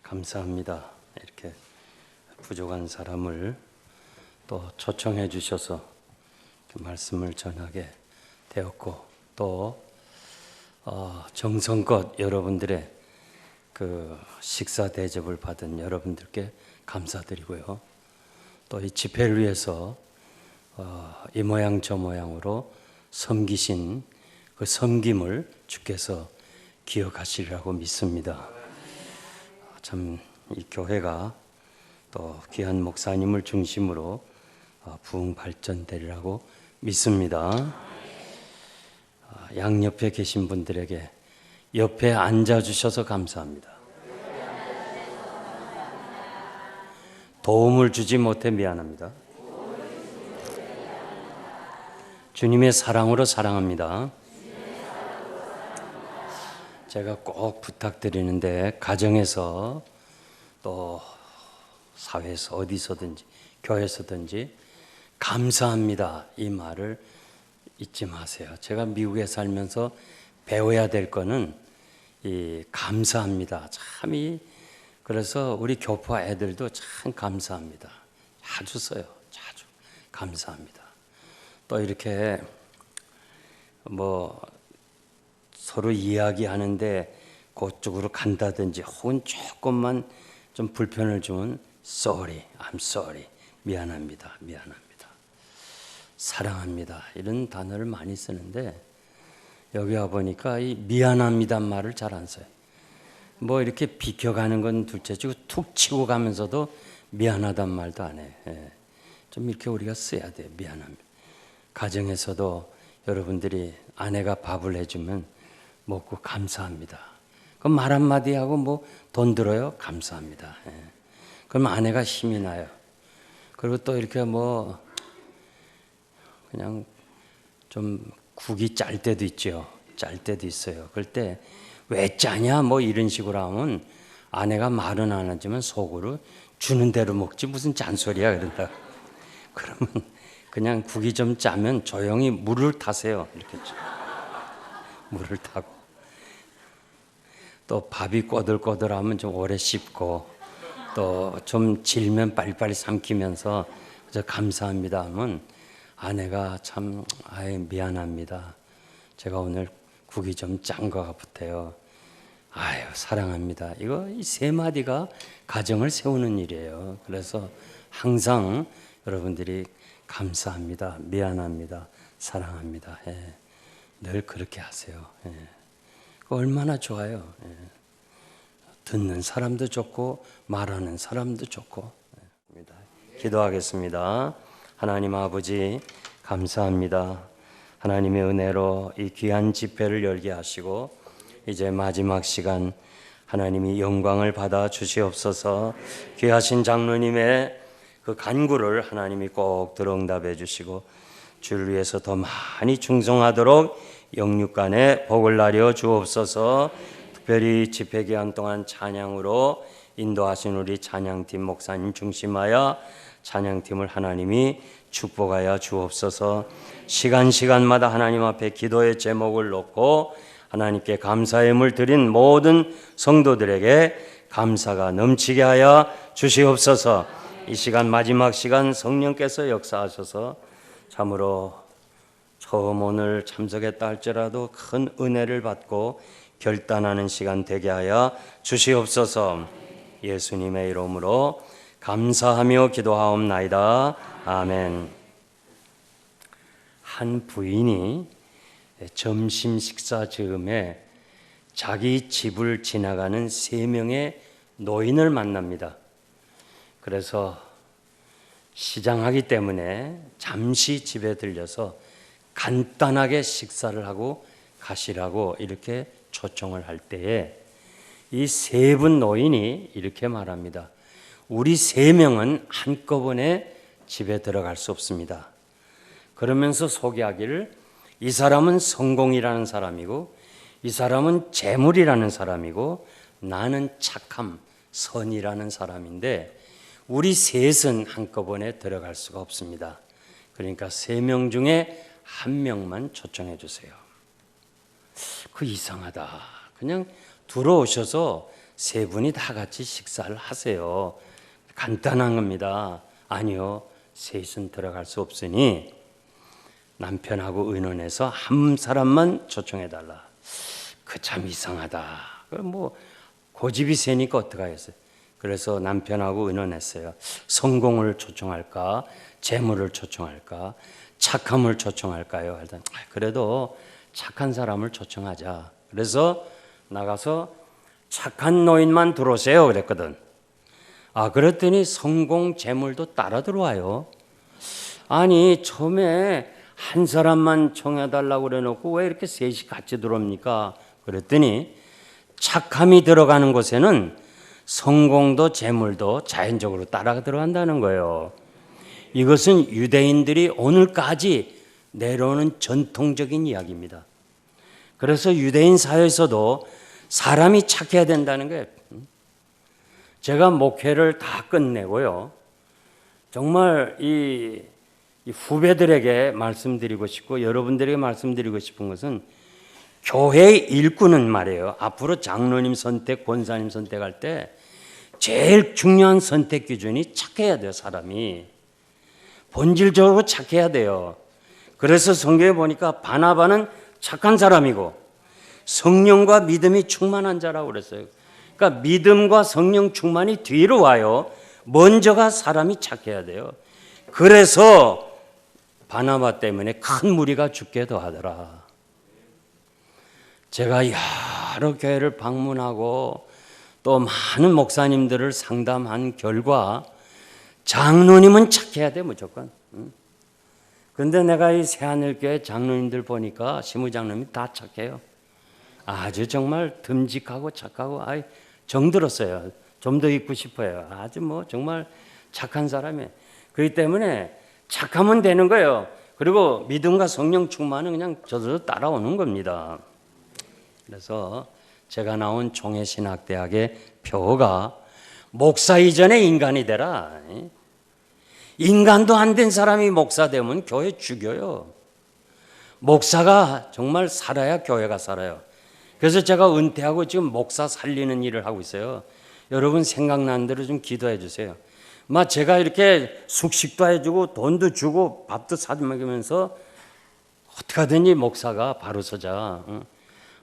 감사합니다. 이렇게 부족한 사람을 또 초청해 주셔서 그 말씀을 전하게 되었고, 또 정성껏 여러분들의 그 식사 대접을 받은 여러분들께 감사드리고요. 또 이 집회를 위해서 이 모양 저 모양으로 섬기신 그 섬김을 주께서 기억하시리라고 믿습니다. 참 이 교회가 또 귀한 목사님을 중심으로 부흥 발전되리라고 믿습니다. 양옆에 계신 분들에게 옆에 앉아 주셔서 감사합니다. 도움을 주지 못해 미안합니다. 주님의 사랑으로 사랑합니다. 제가 꼭 부탁드리는데, 가정에서 또 사회에서 어디서든지 교회에서든지 감사합니다 이 말을 잊지 마세요. 제가 미국에 살면서 배워야 될 거는 이 감사합니다. 참이 그래서 우리 교포 애들도 참 감사합니다. 자주 써요. 자주 감사합니다. 또 이렇게 뭐 서로 이야기하는데 그쪽으로 간다든지 혹은 조금만 좀 불편을 주면 sorry, I'm sorry, 미안합니다, 미안합니다, 사랑합니다 이런 단어를 많이 쓰는데, 여기 와 보니까 이 미안합니다 말을 잘 안 써요. 뭐 이렇게 비켜가는 건 둘째치고 툭 치고 가면서도 미안하단 말도 안 해. 좀 이렇게 우리가 써야 돼요. 미안합니다. 가정에서도 여러분들이 아내가 밥을 해주면 먹고 감사합니다. 그럼 말 한마디 하고 뭐 돈 들어요? 감사합니다. 그럼 아내가 힘이 나요. 그리고 또 이렇게 뭐 그냥 좀 국이 짤 때도 있죠. 짤 때도 있어요. 그럴 때 왜 짜냐 뭐 이런 식으로 하면 아내가 말은 안 하지만 속으로 주는 대로 먹지 무슨 잔소리야 그런다. 그러면 그냥 국이 좀 짜면 조용히 물을 타세요. 이렇게 물을 타고, 또 밥이 꼬들꼬들하면 좀 오래 씹고, 또 좀 질면 빨리빨리 삼키면서 저 감사합니다 하면 아내가 참 아이 미안합니다. 제가 오늘 국이 좀 짠 것 같아요. 아유 사랑합니다. 이거 이 세 마디가 가정을 세우는 일이에요. 그래서 항상 여러분들이 감사합니다, 미안합니다, 사랑합니다. 늘 그렇게 하세요. 얼마나 좋아요. 듣는 사람도 좋고 말하는 사람도 좋고. 기도하겠습니다. 하나님 아버지 감사합니다. 하나님의 은혜로 이 귀한 집회를 열게 하시고 이제 마지막 시간 하나님이 영광을 받아 주시옵소서. 귀하신 장로님의 그 간구를 하나님이 꼭 들어응답해 주시고 주를 위해서 더 많이 충성하도록 영육간에 복을 나려 주옵소서. 특별히 집회 기간 동안 찬양으로 인도하신 우리 찬양팀 목사님 중심하여 찬양팀을 하나님이 축복하여 주옵소서. 시간마다 하나님 앞에 기도의 제목을 놓고 하나님께 감사의 예물 드린 모든 성도들에게 감사가 넘치게 하여 주시옵소서. 이 시간 마지막 시간 성령께서 역사하셔서 참으로 처음 오늘 참석했다 할지라도 큰 은혜를 받고 결단하는 시간 되게 하여 주시옵소서. 예수님의 이름으로 감사하며 기도하옵나이다. 아멘. 한 부인이 점심 식사 즈음에 자기 집을 지나가는 3명의 노인을 만납니다. 그래서 시장하기 때문에 잠시 집에 들려서 간단하게 식사를 하고 가시라고 이렇게 초청을 할 때에 이 3분 노인이 이렇게 말합니다. 우리 3명은 한꺼번에 집에 들어갈 수 없습니다. 그러면서 소개하기를 이 사람은 성공이라는 사람이고 이 사람은 재물이라는 사람이고 나는 착함, 선이라는 사람인데 우리 셋은 한꺼번에 들어갈 수가 없습니다. 그러니까 3명 중에 1명만 초청해 주세요. 그 이상하다. 그냥 들어오셔서 세 분이 다 같이 식사를 하세요. 간단한 겁니다. 아니요, 셋은 들어갈 수 없으니 남편하고 의논해서 한 사람만 초청해달라. 그 참 이상하다. 뭐 고집이 세니까 어떡하겠어요. 그래서 남편하고 의논했어요. 성공을 초청할까, 재물을 초청할까, 착함을 초청할까요? 일단 그래도 착한 사람을 초청하자. 그래서 나가서 착한 노인만 들어오세요 그랬거든. 그랬더니 성공, 재물도 따라 들어와요. 아니 처음에 한 사람만 청해달라고 그래놓고 왜 이렇게 셋이 같이 들어옵니까? 그랬더니 착함이 들어가는 곳에는 성공도 재물도 자연적으로 따라 들어간다는 거예요. 이것은 유대인들이 오늘까지 내려오는 전통적인 이야기입니다. 그래서 유대인 사회에서도 사람이 착해야 된다는 거예요. 제가 목회를 다 끝내고요. 정말 이 후배들에게 말씀드리고 싶고 여러분들에게 말씀드리고 싶은 것은 교회의 일꾼은 말이에요. 앞으로 장로님 선택, 권사님 선택할 때 제일 중요한 선택 기준이 착해야 돼요. 사람이 본질적으로 착해야 돼요. 그래서 성경에 보니까 바나바는 착한 사람이고 성령과 믿음이 충만한 자라고 그랬어요. 그러니까 믿음과 성령 충만이 뒤로 와요. 먼저가 사람이 착해야 돼요. 그래서 바나바 때문에 큰 무리가 죽게도 하더라. 제가 여러 교회를 방문하고 또 많은 목사님들을 상담한 결과 장로님은 착해야 돼 무조건. 그런데 내가 이 새하늘교회 장로님들 보니까 시무장로님이 다 착해요. 아주 정말 듬직하고 착하고 정들었어요. 좀 더 있고 싶어요. 아주 뭐 정말 착한 사람이에요. 그렇기 때문에 착하면 되는 거예요. 그리고 믿음과 성령 충만은 그냥 저절로 따라오는 겁니다. 그래서 제가 나온 총회신학대학의 표어가 목사 이전에 인간이 되라. 인간도 안 된 사람이 목사 되면 교회 죽여요. 목사가 정말 살아야 교회가 살아요. 그래서 제가 은퇴하고 지금 목사 살리는 일을 하고 있어요. 여러분 생각나는 대로 좀 기도해 주세요. 제가 이렇게 숙식도 해주고 돈도 주고 밥도 사주면서 어떻게 하든지 목사가 바로 서자.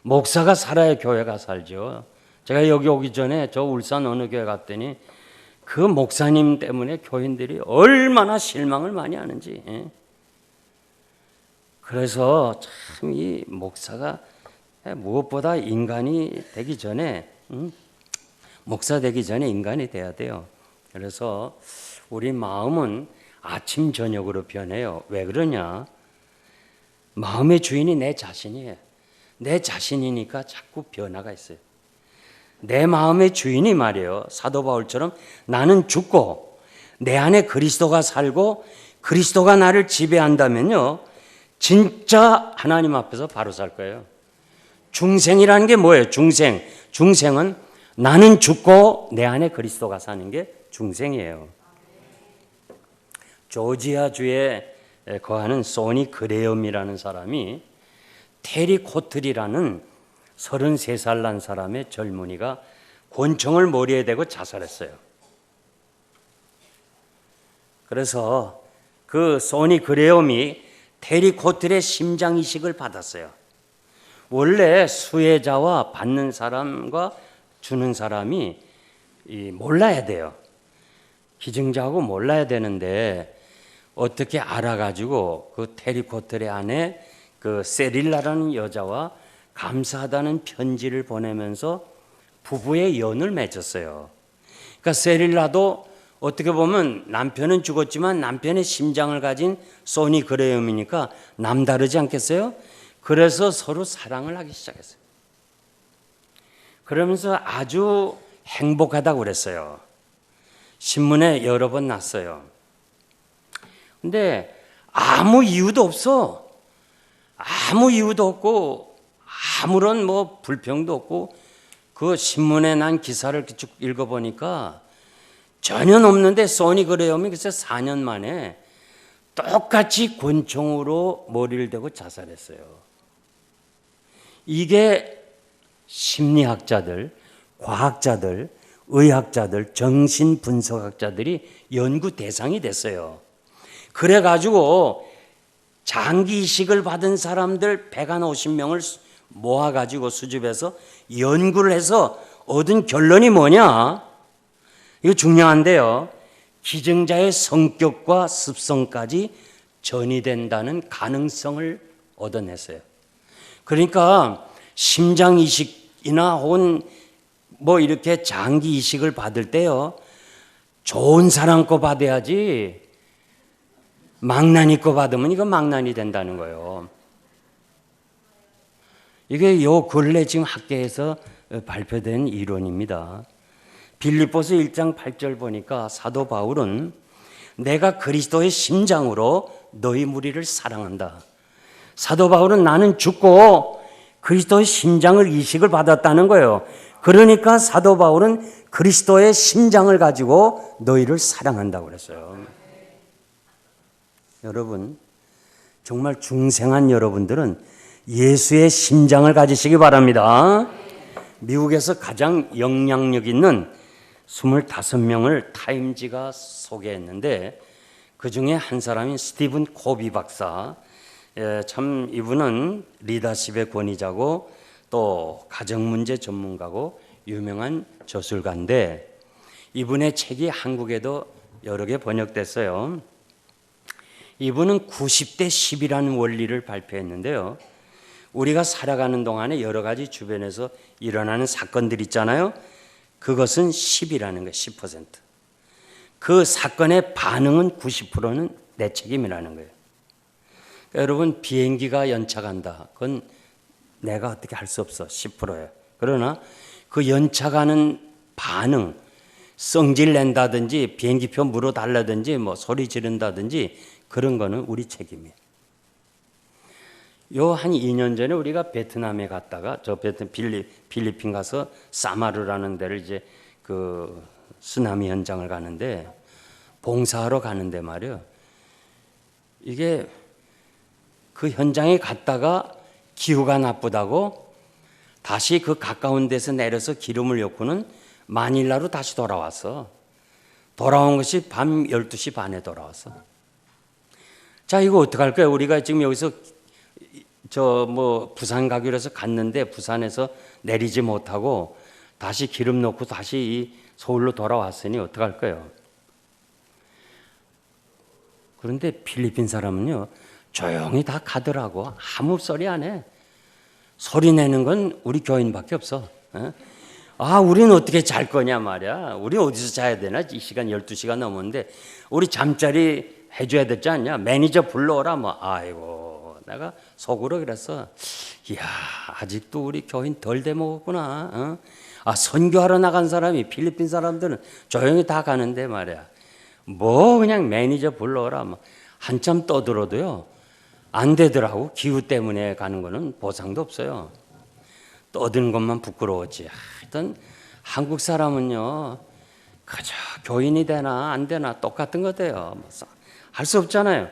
목사가 살아야 교회가 살죠. 제가 여기 오기 전에 저 울산 어느 교회 갔더니 그 목사님 때문에 교인들이 얼마나 실망을 많이 하는지. 그래서 참 이 목사가 무엇보다 인간이 되기 전에 목사 되기 전에 인간이 돼야 돼요. 그래서 우리 마음은 아침 저녁으로 변해요. 왜 그러냐? 마음의 주인이 내 자신이에요. 내 자신이니까 자꾸 변화가 있어요. 내 마음의 주인이 말이에요. 사도 바울처럼 나는 죽고 내 안에 그리스도가 살고 그리스도가 나를 지배한다면요. 진짜 하나님 앞에서 바로 살 거예요. 중생이라는 게 뭐예요? 중생은 나는 죽고 내 안에 그리스도가 사는 게 중생이에요. 조지아주에 거하는 소니 그레엄이라는 사람이 테리 코틀이라는 33살 난 사람의 젊은이가 권총을 머리에 대고 자살했어요. 그래서 그 소니 그레엄이 테리 코틀의 심장 이식을 받았어요. 원래 수혜자와 받는 사람과 주는 사람이 몰라야 돼요. 기증자하고 몰라야 되는데 어떻게 알아가지고 그 테리 코틀의 안에 그 세릴라라는 여자와 감사하다는 편지를 보내면서 부부의 연을 맺었어요. 그러니까 세릴라도 어떻게 보면 남편은 죽었지만 남편의 심장을 가진 소니 그레엄이니까 남다르지 않겠어요? 그래서 서로 사랑을 하기 시작했어요. 그러면서 아주 행복하다고 그랬어요. 신문에 여러 번 났어요. 근데 아무 이유도 없어. 아무 이유도 없고 아무런 불평도 없고 그 신문에 난 기사를 쭉 읽어보니까 전혀 없는데 소니 그레엄이 글쎄 4년 만에 똑같이 권총으로 머리를 대고 자살했어요. 이게 심리학자들, 과학자들, 의학자들, 정신분석학자들이 연구 대상이 됐어요. 그래가지고 장기 이식을 받은 사람들 150명을 모아가지고 수집해서 연구를 해서 얻은 결론이 뭐냐? 이거 중요한데요. 기증자의 성격과 습성까지 전이된다는 가능성을 얻어냈어요. 그러니까 심장 이식이나 혹은 뭐 이렇게 장기 이식을 받을 때요, 좋은 사람 거 받아야지 망나니 거 받으면 이거 망나니 된다는 거예요. 이게 요 근래 지금 학계에서 발표된 이론입니다. 빌립보서 1장 8절 보니까 사도 바울은 내가 그리스도의 심장으로 너희 무리를 사랑한다. 사도 바울은 나는 죽고 그리스도의 심장을 이식을 받았다는 거예요. 그러니까 사도 바울은 그리스도의 심장을 가지고 너희를 사랑한다고 그랬어요. 여러분, 정말 중생한 여러분들은 예수의 심장을 가지시기 바랍니다. 미국에서 가장 영향력 있는 25명을 타임지가 소개했는데 그 중에 한 사람이 스티븐 코비 박사. 참 이분은 리더십의 권위자고 또 가정문제 전문가고 유명한 저술가인데 이분의 책이 한국에도 여러 개 번역됐어요. 이분은 90대 10이라는 원리를 발표했는데요. 우리가 살아가는 동안에 여러 가지 주변에서 일어나는 사건들 있잖아요. 그것은 10이라는 거예요. 10%. 그 사건의 반응은 90%는 내 책임이라는 거예요. 그러니까 여러분, 비행기가 연착한다. 그건 내가 어떻게 할 수 없어. 10%예요. 그러나 그 연착하는 반응, 성질 낸다든지 비행기표 물어달라든지 뭐 소리 지른다든지 그런 거는 우리 책임이에요. 요 한 2년 전에 우리가 베트남에 갔다가 필리핀 가서 사마르라는 데를 이제 그 쓰나미 현장을 가는데 봉사하러 가는데 말이요. 이게 그 현장에 갔다가 기후가 나쁘다고 다시 그 가까운 데서 내려서 기름을 넣고는 마닐라로 다시 돌아왔어. 돌아온 것이 밤 12시 반에 돌아왔어. 자, 이거 어떡할 거야? 우리가 지금 여기서 부산 가기로 해서 갔는데 부산에서 내리지 못하고 다시 기름 넣고 다시 이 서울로 돌아왔으니 어떡할 거예요? 그런데 필리핀 사람은요, 조용히 다 가더라고. 아무 소리 안 해. 소리 내는 건 우리 교인밖에 없어. 아, 우리는 어떻게 잘 거냐 말이야. 우리 어디서 자야 되나? 이 시간 12시가 넘었는데 우리 잠자리 해줘야 되지 않냐? 매니저 불러오라. 뭐, 아이고, 내가 속으로 그랬어. 이야, 아직도 우리 교인 덜 돼먹었구나. 아, 선교하러 나간 사람이 필리핀 사람들은 조용히 다 가는데 말이야. 뭐 그냥 매니저 불러오라. 뭐 한참 떠들어도요, 안 되더라고. 기후 때문에 가는 거는 보상도 없어요. 떠드는 것만 부끄러웠지. 하여튼 한국 사람은요, 그저 교인이 되나 안 되나 똑같은 거 돼요. 할 수 없잖아요.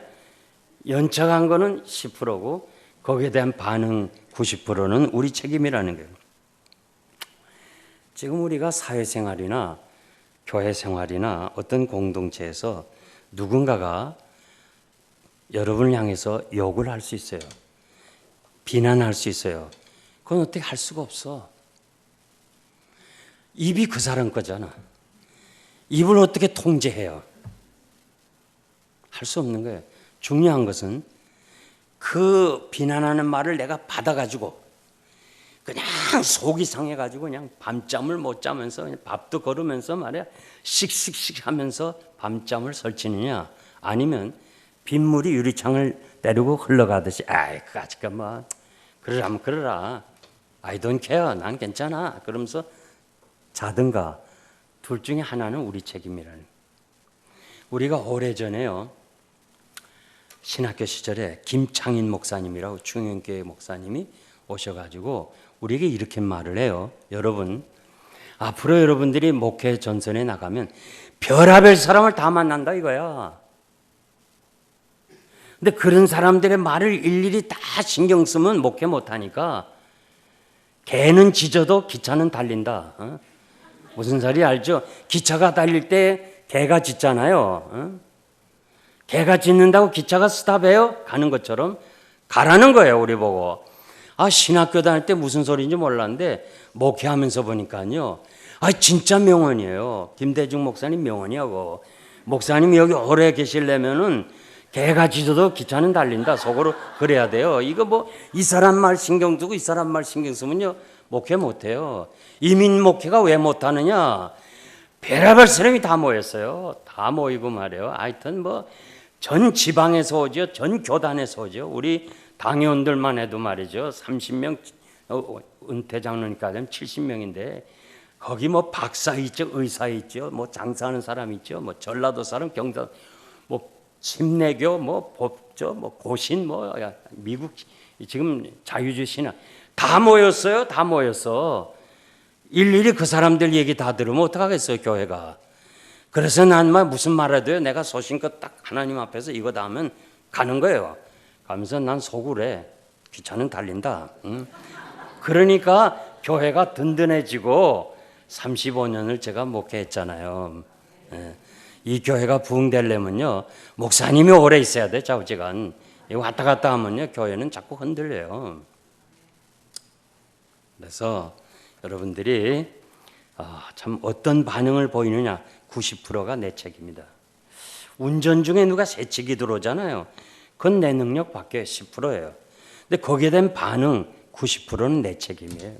연착한 거는 10%고 거기에 대한 반응 90%는 우리 책임이라는 거예요. 지금 우리가 사회생활이나 교회생활이나 어떤 공동체에서 누군가가 여러분을 향해서 욕을 할 수 있어요. 비난할 수 있어요. 그건 어떻게 할 수가 없어. 입이 그 사람 거잖아. 입을 어떻게 통제해요? 할 수 없는 거예요. 중요한 것은 그 비난하는 말을 내가 받아가지고 그냥 속이 상해가지고 그냥 밤잠을 못 자면서 그냥 밥도 거르면서 말이야 씩씩씩 하면서 밤잠을 설치느냐, 아니면 빗물이 유리창을 때리고 흘러가듯이 아이 그 아직까 뭐 그러라면 그러라, I don't care, 난 괜찮아 그러면서 자든가, 둘 중에 하나는 우리 책임이라는. 우리가 오래전에요, 신학교 시절에 김창인 목사님이라고 중형교회 목사님이 오셔가지고 우리에게 이렇게 말을 해요. 여러분, 앞으로 여러분들이 목회 전선에 나가면 별의별 사람을 다 만난다 이거야. 근데 그런 사람들의 말을 일일이 다 신경 쓰면 목회 못하니까 개는 짖어도 기차는 달린다. 무슨 소리 알죠? 기차가 달릴 때 개가 짖잖아요. 어? 개가 짖는다고 기차가 스탑해요? 가는 것처럼 가라는 거예요, 우리 보고. 아, 신학교 다닐 때 무슨 소리인지 몰랐는데 목회하면서 보니까요. 아, 진짜 명언이에요. 김대중 목사님 명언이하고. 목사님이 여기 오래 계시려면은 개가 짖어도 기차는 달린다. 속으로 그래야 돼요. 이거 뭐 이 사람 말 신경 쓰고 이 사람 말 신경 쓰면요 목회 못해요. 이민 목회가 왜 못하느냐? 별의별 사람이 다 모였어요. 다 모이고 말이에요. 하여튼 뭐 전 지방에서 오죠. 전 교단에서 오죠. 우리 당회원들만 해도 말이죠. 30명 은퇴 장로니까 70명인데 거기 뭐 박사 있죠, 의사 있죠, 뭐 장사하는 사람 있죠, 뭐 전라도 사람, 경상, 뭐 침례교, 뭐 법조, 뭐 고신, 뭐 미국 지금 자유주의 신학 다 모였어요, 다 모였어. 일일이 그 사람들 얘기 다 들으면 어떡하겠어요, 교회가. 그래서 난 무슨 말해도요, 내가 소신껏 딱 하나님 앞에서 이거 다 하면 가는 거예요. 가면서 난 속으래. 기차는 달린다. 응? 그러니까 교회가 든든해지고 35년을 제가 목회했잖아요. 예. 이 교회가 부흥되려면요, 목사님이 오래 있어야 돼, 좌우지간. 왔다 갔다 하면요, 교회는 자꾸 흔들려요. 그래서 여러분들이 참 어떤 반응을 보이느냐, 90%가 내 책입니다. 운전 중에 누가 새치기 들어오잖아요. 그건 내 능력 밖에 10%예요. 근데 거기에 대한 반응 90%는 내 책임이에요.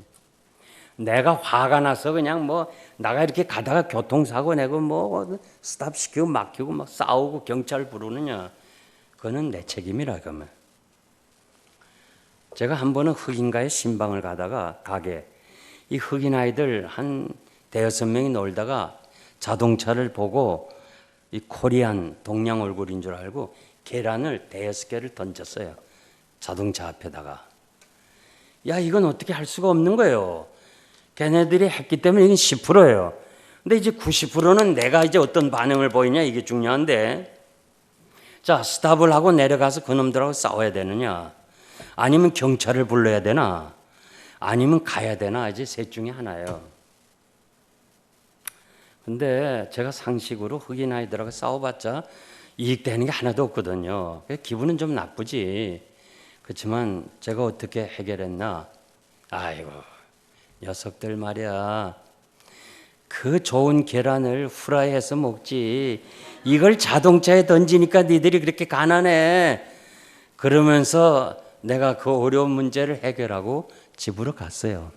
내가 화가 나서 그냥 뭐 나가 이렇게 가다가 교통사고 내고 뭐 스탑 시키고 막히고 막 싸우고 경찰 부르느냐, 그거는 내 책임이라. 그러면 제가 한 번은 흑인가에 신방을 가다가 가게, 이 흑인 아이들 한 대여섯 명이 놀다가 자동차를 보고 이 코리안 동양 얼굴인 줄 알고 계란을 대여섯 개를 던졌어요. 자동차 앞에다가. 야, 이건 어떻게 할 수가 없는 거예요. 걔네들이 했기 때문에 이건 10%예요. 근데 이제 90%는 내가 이제 어떤 반응을 보이냐, 이게 중요한데. 자, 스탑을 하고 내려가서 그놈들하고 싸워야 되느냐, 아니면 경찰을 불러야 되나, 아니면 가야 되나, 이제 셋 중에 하나예요. 근데 제가 상식으로 흑인 아이들하고 싸워봤자 이익되는 게 하나도 없거든요. 기분은 좀 나쁘지. 그렇지만 제가 어떻게 해결했나? 아이고, 녀석들 말이야. 그 좋은 계란을 후라이해서 먹지. 이걸 자동차에 던지니까 니들이 그렇게 가난해. 그러면서 내가 그 어려운 문제를 해결하고 집으로 갔어요.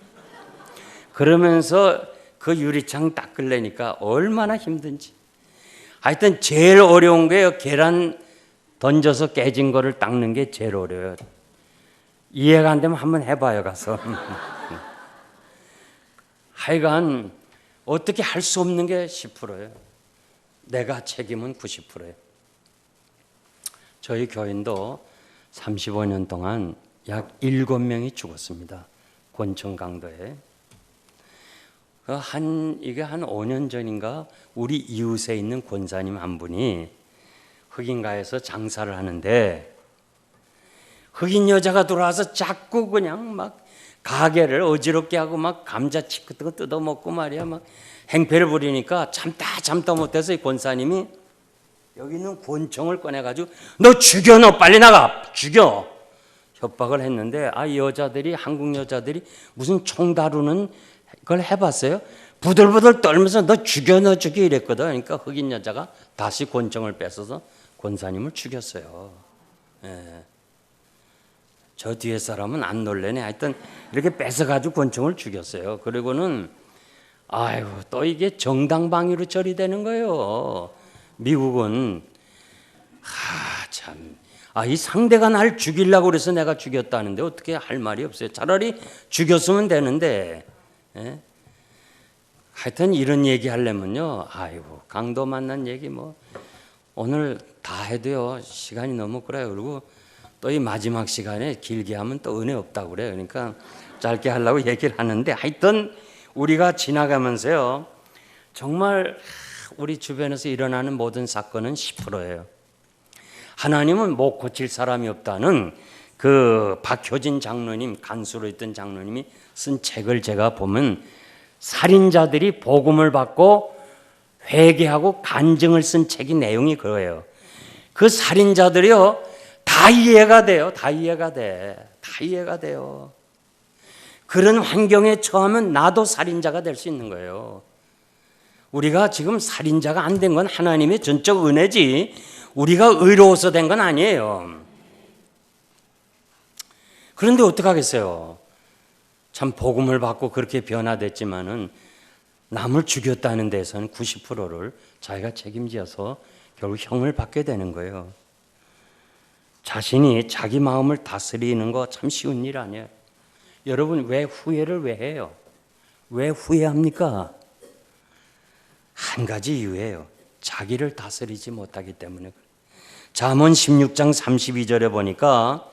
그러면서 그 유리창 닦으려니까 얼마나 힘든지. 하여튼 제일 어려운 게요, 계란 던져서 깨진 거를 닦는 게 제일 어려워요. 이해가 안 되면 한번 해봐요, 가서. 하여간 어떻게 할 수 없는 게 10%예요. 내가 책임은 90%예요. 저희 교인도 35년 동안 약 7명이 죽었습니다. 권천 강도에. 이게 한 5년 전인가 우리 이웃에 있는 권사님 한 분이 흑인가에서 장사를 하는데 흑인 여자가 들어와서 자꾸 그냥 막 가게를 어지럽게 하고 막 감자칩 같은 거 뜯어먹고 말이야, 막 행패를 부리니까 참다 못해서 이 권사님이 여기 있는 권총을 꺼내가지고 너 죽여, 너 빨리 나가, 죽여, 협박을 했는데, 이 여자들이, 한국 여자들이 무슨 총 다루는 그걸 해봤어요? 부들부들 떨면서 너 죽여 이랬거든. 그러니까 흑인 여자가 다시 권총을 뺏어서 권사님을 죽였어요. 예. 저 뒤에 사람은 안 놀래네. 하여튼 이렇게 뺏어가지고 권총을 죽였어요. 그리고는 아이고, 또 이게 정당방위로 처리되는 거예요. 미국은. 참. 이 상대가 날 죽이려고 그래서 내가 죽였다는데 어떻게 할 말이 없어요. 차라리 죽였으면 되는데. 예? 하여튼 이런 얘기 하려면요, 아이고, 강도 만난 얘기 뭐 오늘 다 해도요 시간이 너무 그래요. 그리고 또 이 마지막 시간에 길게 하면 또 은혜 없다고 그래요. 그러니까 짧게 하려고 얘기를 하는데, 하여튼 우리가 지나가면서요 정말 우리 주변에서 일어나는 모든 사건은 10%예요. 하나님은 못 고칠 사람이 없다는 그 박효진 장로님, 간수로 있던 장로님이 쓴 책을 제가 보면 살인자들이 복음을 받고 회개하고 간증을 쓴 책이 내용이 그거예요. 그 살인자들이요, 다 이해가 돼요. 다 이해가 돼. 다 이해가 돼요. 그런 환경에 처하면 나도 살인자가 될 수 있는 거예요. 우리가 지금 살인자가 안 된 건 하나님의 전적 은혜지 우리가 의로워서 된 건 아니에요. 그런데 어떡하겠어요? 참 복음을 받고 그렇게 변화됐지만은 남을 죽였다는 데서는 90%를 자기가 책임져서 결국 형을 받게 되는 거예요. 자신이 자기 마음을 다스리는 거 참 쉬운 일 아니에요. 여러분 왜 후회를 왜 해요? 왜 후회합니까? 한 가지 이유예요. 자기를 다스리지 못하기 때문에. 잠언 16장 32절에 보니까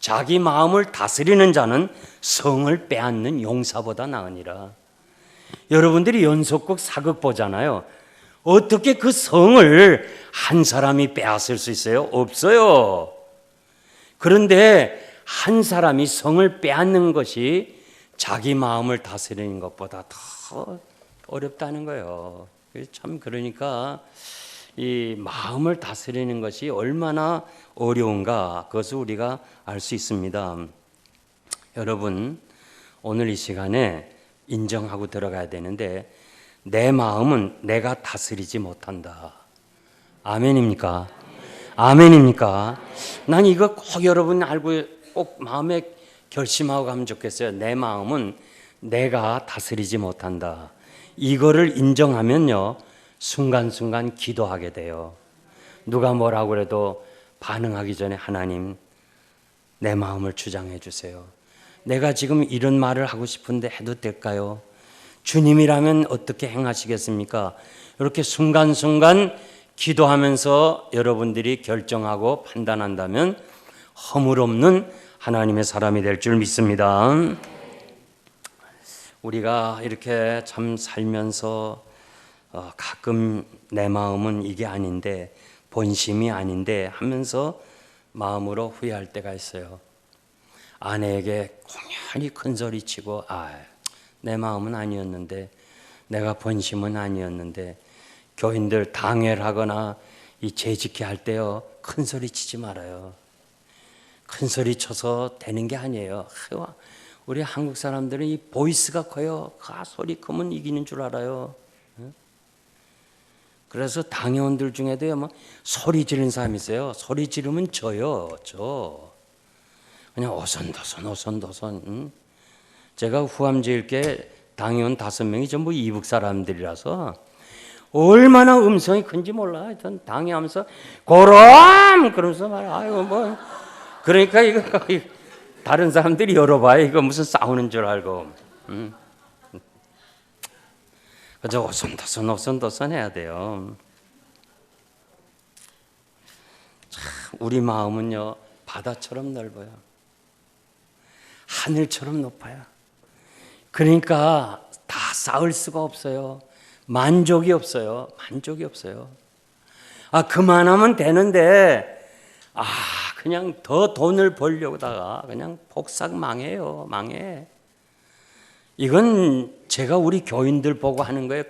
자기 마음을 다스리는 자는 성을 빼앗는 용사보다 나으니라. 여러분들이 연속극 사극 보잖아요. 어떻게 그 성을 한 사람이 빼앗을 수 있어요? 없어요. 그런데 한 사람이 성을 빼앗는 것이 자기 마음을 다스리는 것보다 더 어렵다는 거예요. 참 그러니까 이 마음을 다스리는 것이 얼마나 어려운가 그것을 우리가 알 수 있습니다. 여러분 오늘 이 시간에 인정하고 들어가야 되는데 내 마음은 내가 다스리지 못한다. 아멘입니까? 아멘입니까? 난 이거 꼭 여러분 알고 꼭 마음에 결심하고 가면 좋겠어요. 내 마음은 내가 다스리지 못한다. 이거를 인정하면요 순간순간 기도하게 돼요. 누가 뭐라고 해도 반응하기 전에 하나님 내 마음을 주장해 주세요. 내가 지금 이런 말을 하고 싶은데 해도 될까요? 주님이라면 어떻게 행하시겠습니까? 이렇게 순간순간 기도하면서 여러분들이 결정하고 판단한다면 허물 없는 하나님의 사람이 될 줄 믿습니다. 우리가 이렇게 참 살면서 가끔 내 마음은 이게 아닌데 본심이 아닌데 하면서 마음으로 후회할 때가 있어요. 아내에게 공연히 큰 소리 치고 내 마음은 아니었는데 내가 본심은 아니었는데 교인들 당회하거나 이 재직회 할 때요 큰 소리 치지 말아요. 큰 소리 쳐서 되는 게 아니에요. 우리 한국 사람들은 이 보이스가 커요. 소리 크면 이기는 줄 알아요. 그래서 당회원들 중에도요 뭐 소리 지르는 사람이 있어요. 소리 지르면 져요. 그냥 오선도선. 제가 후암제일교회 당회원 5명이 전부 이북 사람들이라서 얼마나 음성이 큰지 몰라. 하여튼 당회하면서 고람 그러면서 말해. 아이고 뭐 그러니까 이거 다른 사람들이 열어봐요. 이거 무슨 싸우는 줄 알고. 그저 오선도선 해야 돼요. 참 우리 마음은요 바다처럼 넓어요. 하늘처럼 높아요. 그러니까 다 쌓을 수가 없어요. 만족이 없어요. 그만하면 되는데 그냥 더 돈을 벌려다가 그냥 폭삭 망해요. 이건 제가 우리 교인들 보고 하는 거예요.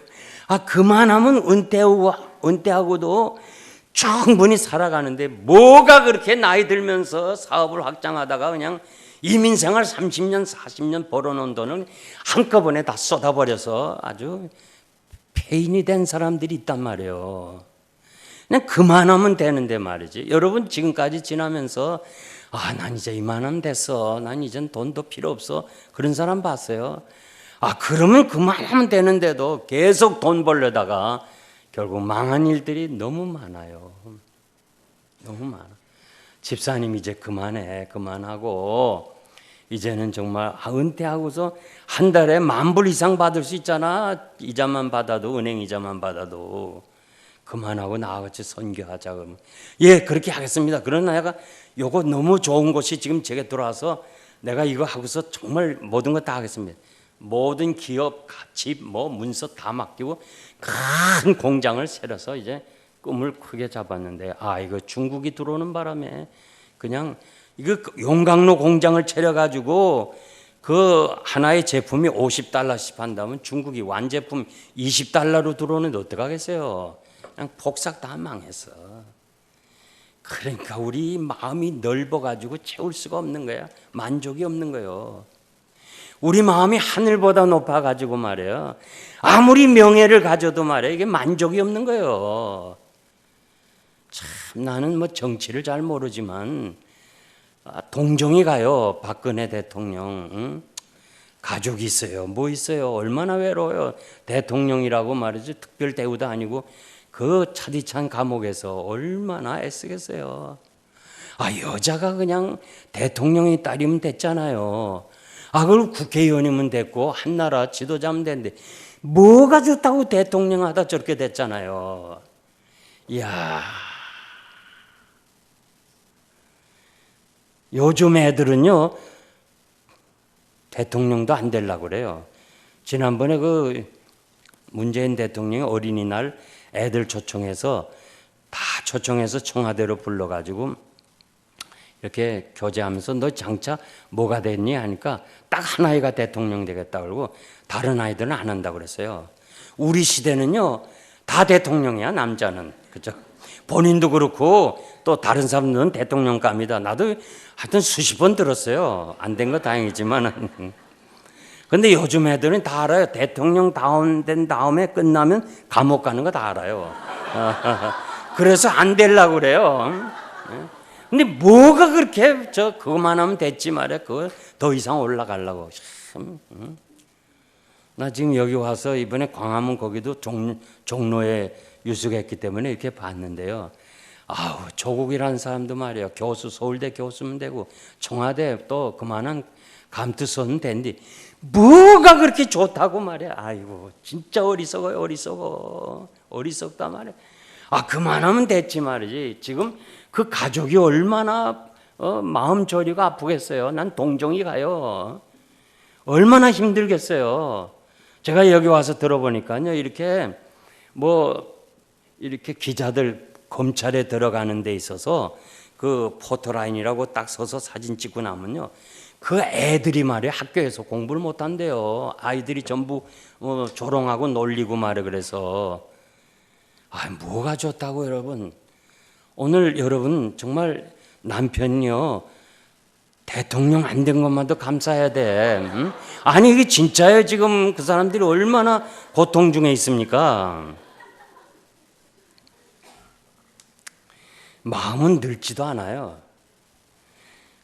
그만하면 은퇴하고도 충분히 살아가는데 뭐가 그렇게 나이 들면서 사업을 확장하다가 그냥 이민생활 30년 40년 벌어놓은 돈을 한꺼번에 다 쏟아버려서 아주 폐인이 된 사람들이 있단 말이에요. 그냥 그만하면 되는데 말이지. 여러분 지금까지 지나면서 난 이제 이만하면 됐어. 난 이젠 돈도 필요 없어. 그런 사람 봤어요. 그러면 그만하면 되는데도 계속 돈 벌려다가 결국 망한 일들이 너무 많아요. 너무 많아. 집사님 이제 그만하고 이제는 정말 은퇴하고서 한 달에 10,000불 이상 받을 수 있잖아. 이자만 받아도 은행 이자만 받아도 그만하고 나같이 선교하자 그러면 그렇게 하겠습니다. 그러나 내가 요거 너무 좋은 곳이 지금 제게 들어와서 내가 이거 하고서 정말 모든 거 다 하겠습니다. 모든 기업, 집, 문서 다 맡기고 큰 공장을 세려서 이제 꿈을 크게 잡았는데 이거 중국이 들어오는 바람에 그냥 이거 용광로 공장을 차려가지고 그 하나의 제품이 $50씩 한다면 중국이 완제품 $20로 들어오는데 어떡하겠어요? 그냥 폭삭 다 망했어. 그러니까 우리 마음이 넓어가지고 채울 수가 없는 거야. 만족이 없는 거예요. 우리 마음이 하늘보다 높아가지고 말이에요. 아무리 명예를 가져도 말이에요. 이게 만족이 없는 거예요. 참 나는 뭐 정치를 잘 모르지만 동정이 가요. 박근혜 대통령. 응? 가족이 있어요. 뭐 있어요. 얼마나 외로워요. 대통령이라고 말이지 특별 대우도 아니고 그 차디찬 감옥에서 얼마나 애쓰겠어요. 여자가 그냥 대통령의 딸이면 됐잖아요. 그걸 국회의원이면 됐고 한나라 지도자면 됐는데 뭐가 좋다고 대통령 하다 저렇게 됐잖아요. 이야, 요즘 애들은요 대통령도 안 되려고 그래요. 지난번에 그 문재인 대통령이 어린이날 애들 초청해서 다 초청해서 청와대로 불러가지고 이렇게 교제하면서 너 장차 뭐가 됐니 하니까 딱 한 아이가 대통령 되겠다 그러고 다른 아이들은 안 한다고 그랬어요. 우리 시대는요 다 대통령이야. 남자는 그죠? 본인도 그렇고 또 다른 사람들은 대통령감이다. 나도 하여튼 수십 번 들었어요. 안 된 거 다행이지만 근데 요즘 애들은 다 알아요. 대통령 된 다음에 끝나면 감옥 가는 거 다 알아요. 그래서 안 되려고 그래요. 근데 뭐가 그렇게 그거만 하면 됐지 말이야. 그거 더 이상 올라가려고. 참. 나 지금 여기 와서 이번에 광화문 거기도 종로에 유숙했기 때문에 이렇게 봤는데요. 조국이라는 사람도 말이에요. 교수, 서울대 교수면 되고 청와대 또 그만한 감투선은 된디 뭐가 그렇게 좋다고 말이야. 아이고 진짜 어리석어요. 어리석다 말이야. 그만하면 됐지 말이지. 지금 그 가족이 얼마나 마음 저리가 아프겠어요. 난 동정이 가요. 얼마나 힘들겠어요. 제가 여기 와서 들어보니까요. 이렇게 이렇게 기자들 검찰에 들어가는 데 있어서 그 포토라인이라고 딱 서서 사진 찍고 나면요. 그 애들이 말이야 학교에서 공부를 못 한대요. 아이들이 전부 조롱하고 놀리고 말이야. 그래서 뭐가 좋다고 여러분. 오늘 여러분 정말 남편이요 대통령 안 된 것만도 감사해야 돼. 응? 아니 이게 진짜예요. 지금 그 사람들이 얼마나 고통 중에 있습니까? 마음은 늙지도 않아요.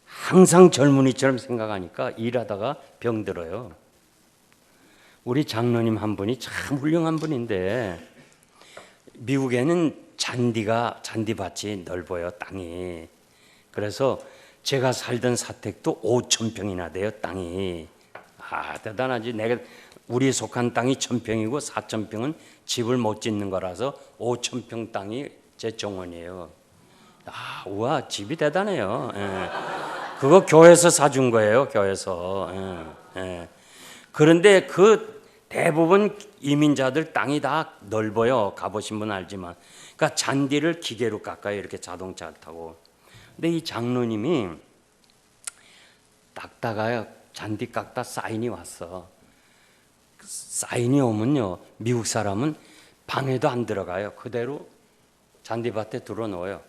항상 젊은이처럼 생각하니까 일하다가 병들어요. 우리 장로님 한 분이 참 훌륭한 분인데 미국에는 잔디밭이 넓어요. 땅이. 그래서 제가 살던 사택도 5,000평이나 돼요. 땅이. 대단하지. 우리 속한 땅이 1,000평이고 4,000평은 집을 못 짓는 거라서 5,000평 땅이 제 정원이에요. 우와 집이 대단해요. 예. 그거 교회에서 사준 거예요. 교회에서. 예. 그런데 그 대부분 이민자들 땅이 다 넓어요. 가보신 분 알지만. 그러니까 잔디를 기계로 깎아요. 이렇게 자동차를 타고. 근데 이 장로님이 닦다가 잔디 깎다 사인이 왔어. 사인이 오면요. 미국 사람은 방에도 안 들어가요. 그대로 잔디밭에 들어놓아요.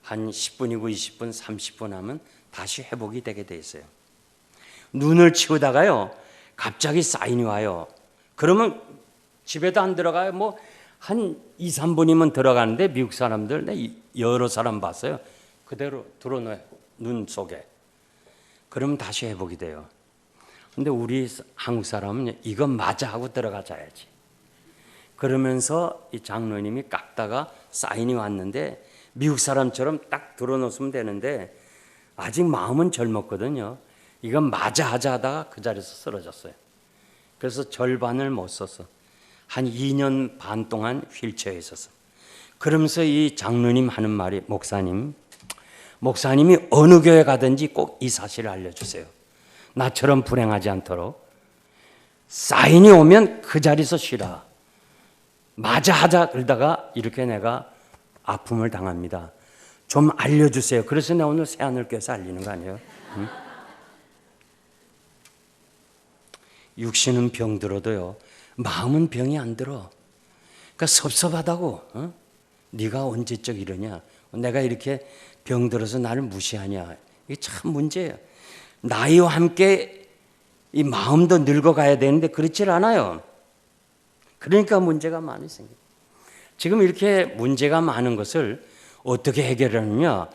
한 10분이고 20분, 30분 하면 다시 회복이 되게 돼 있어요. 눈을 치우다가요. 갑자기 사인이 와요. 그러면 집에도 안 들어가요. 한 2, 3분이면 들어가는데 미국 사람들 여러 사람 봤어요. 그대로 들어놓아요. 눈 속에. 그러면 다시 회복이 돼요. 근데 우리 한국 사람은 이건 맞아 하고 들어가자야지. 그러면서 이 장로님이 깎다가 사인이 왔는데 미국 사람처럼 딱 들어놓으면 되는데 아직 마음은 젊었거든요. 이건 맞아 하자 하다가 그 자리에서 쓰러졌어요. 그래서 절반을 못 썼어. 한 2년 반 동안 휠체어에 있었어. 그러면서 이 장로님 하는 말이 목사님이 어느 교회 가든지 꼭 이 사실을 알려주세요. 나처럼 불행하지 않도록. 사인이 오면 그 자리에서 쉬라. 맞아 하자 그러다가 이렇게 내가 아픔을 당합니다. 좀 알려주세요. 그래서 내가 오늘 새하늘교회에서 알리는 거 아니에요? 응? 육신은 병들어도요 마음은 병이 안 들어. 그러니까 섭섭하다고. 네가 언제적 이러냐, 내가 이렇게 병들어서 나를 무시하냐. 이게 참 문제예요. 나이와 함께 이 마음도 늙어가야 되는데 그렇질 않아요. 그러니까 문제가 많이 생겨요. 지금 이렇게 문제가 많은 것을 어떻게 해결하느냐,